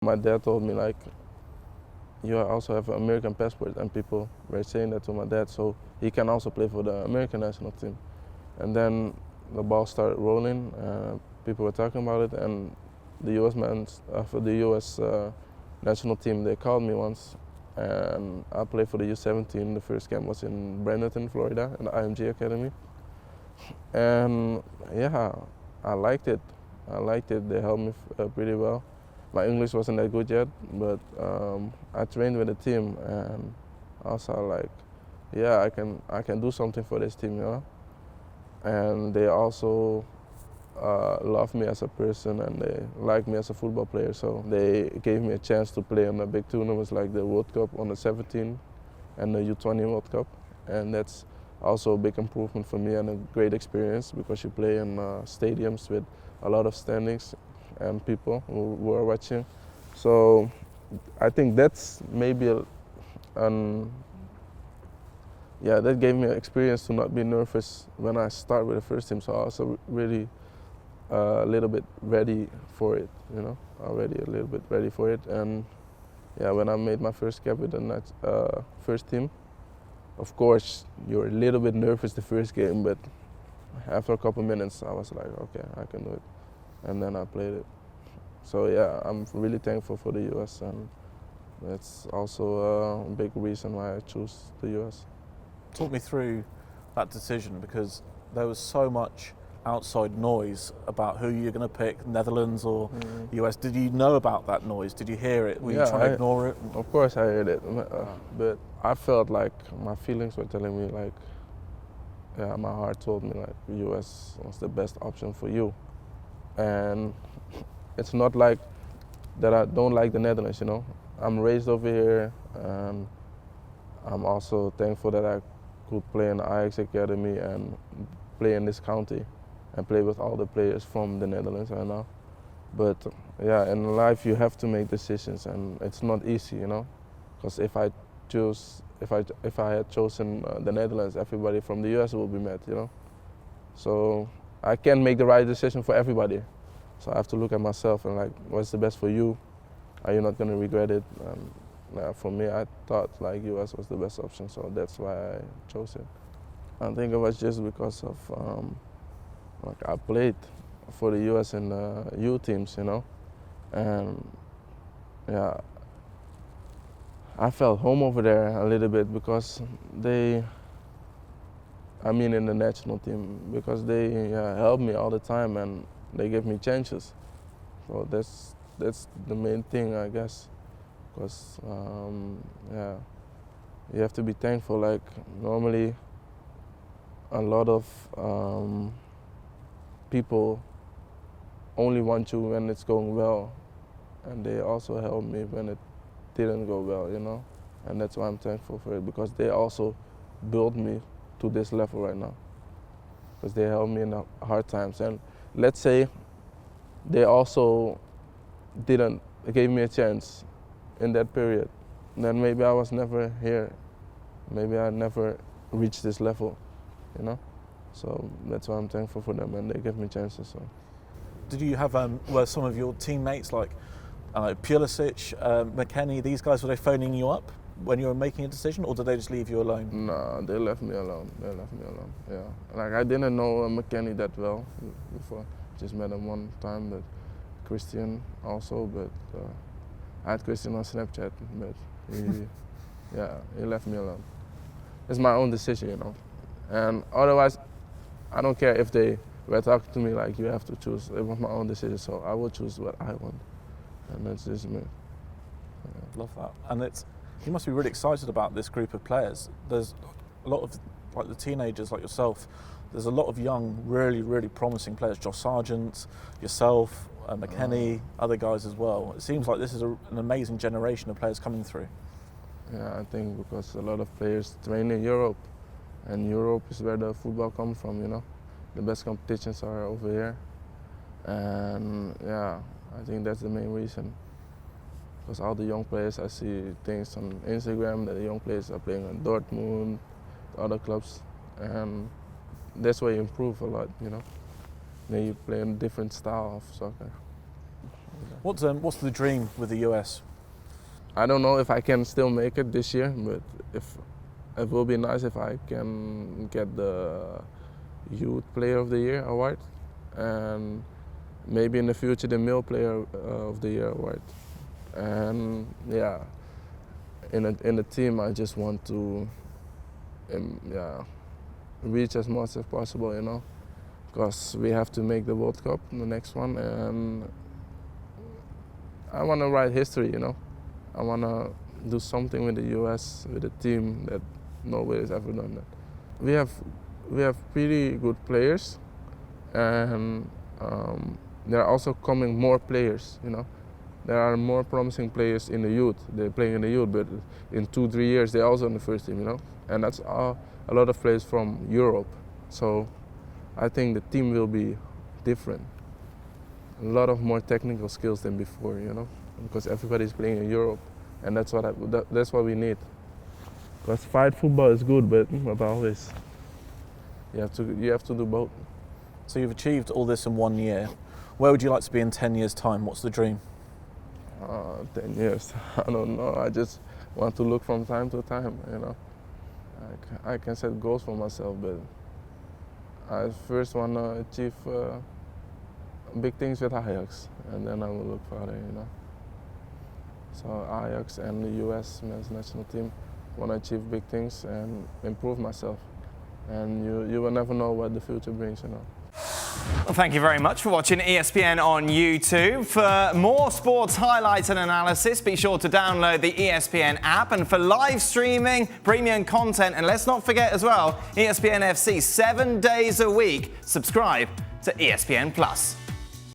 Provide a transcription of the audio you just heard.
My dad told me like, you also have an American passport, and people were saying that to my dad, so he can also play for the American national team. And then the ball started rolling, people were talking about it, and the US men for the US national team, they called me once, and I played for the U17. The first camp was in Bradenton, Florida, in the IMG Academy. And yeah, I liked it. They helped me pretty well. My English wasn't that good yet, but I trained with the team, and also like, yeah, I can do something for this team, you know. And they also love me as a person, and they like me as a football player. So they gave me a chance to play in the big tournaments like the World Cup under 17 and the U20 World Cup, and that's also a big improvement for me and a great experience, because you play in stadiums with a lot of standings and people who are watching. So I think that's maybe that gave me an experience to not be nervous when I start with the first team. So I was really a little bit ready for it, you know, already a little bit ready for it. And yeah, when I made my first cap with the first team, of course you're a little bit nervous the first game, but after a couple minutes I was like, okay, I can do it. And then I played it. So yeah, I'm really thankful for the US, and that's also a big reason why I choose the US. Talk me through that decision, because there was so much outside noise about who you're going to pick, Netherlands or US. Did you know about that noise? Did you hear it? Were you trying to ignore it? Of course I heard it, but I felt like my feelings were telling me like, yeah, my heart told me like US was the best option for you. And it's not like that I don't like the Netherlands, you know. I'm raised over here, and I'm also thankful that I could play in the Ajax Academy and play in this county and play with all the players from the Netherlands right now. But yeah, in life you have to make decisions, and it's not easy, you know. Because if I had chosen the Netherlands, everybody from the US would be mad, you know. So I can't make the right decision for everybody. So I have to look at myself and like, what's the best for you? Are you not going to regret it? For me, I thought like US was the best option, so that's why I chose it. I think it was just because of like I played for the US in the U teams, you know, and yeah, I felt home over there a little bit because in the national team, because they helped me all the time and they give me chances. So that's the main thing, I guess, because you have to be thankful. Like normally, a lot of people only want you when it's going well, and they also help me when it didn't go well, you know. And that's why I'm thankful for it, because they also built me to this level right now, because they helped me in the hard times. And let's say they also gave me a chance in that period, then maybe I was never here, maybe I never reached this level, you know. So that's why I'm thankful for them, and they give me chances. So. Did you have were some of your teammates like Pulisic, McKennie, these guys, were they phoning you up when you were making a decision, or did they just leave you alone? No, they left me alone. Yeah, like I didn't know McKennie that well before. Just met him one time, but Christian also. But I had Christian on Snapchat, but he left me alone. It's my own decision, you know. And otherwise, I don't care if they were talking to me like, you have to choose. It was my own decision, so I will choose what I want, and that's just me. Love that. And you must be really excited about this group of players. There's a lot of, like the teenagers like yourself, there's a lot of young, really, really promising players. Josh Sargent, yourself, McKennie, other guys as well. It seems like this is an amazing generation of players coming through. Yeah, I think because a lot of players train in Europe, and Europe is where the football comes from, you know. The best competitions are over here, and yeah, I think that's the main reason. Because all the young players, I see things on Instagram that the young players are playing in Dortmund, other clubs, and that's where you improve a lot, you know. Then you play a different style of soccer. What's the dream with the US? I don't know if I can still make it this year, but it will be nice if I can get the Youth Player of the Year award, and maybe in the future the Male Player of the Year award. And yeah, in the team I just want to reach as much as possible, you know, because we have to make the World Cup, the next one, and I want to write history, you know. I want to do something with the US, with a team that nobody's ever done that. We have pretty good players, and there are also coming more players, you know. There are more promising players in the youth. They're playing in the youth, but in 2-3 years they're also on the first team, you know. And that's a lot of players from Europe. So I think the team will be different. A lot of more technical skills than before, you know, because everybody's playing in Europe, and that's what we need. Because fight football is good, but not always. You have to do both. So you've achieved all this in 1 year. Where would you like to be in 10 years' time? What's the dream? 10 years, I don't know. I just want to look from time to time, you know. I can set goals for myself, but I first want to achieve big things with Ajax, and then I will look further, you know. So Ajax and the US men's national team want to achieve big things and improve myself. And you will never know what the future brings, you know. Well, thank you very much for watching ESPN on YouTube. For more sports highlights and analysis, be sure to download the ESPN app. And for live streaming, premium content, and let's not forget as well, ESPN FC 7 days a week. Subscribe to ESPN Plus.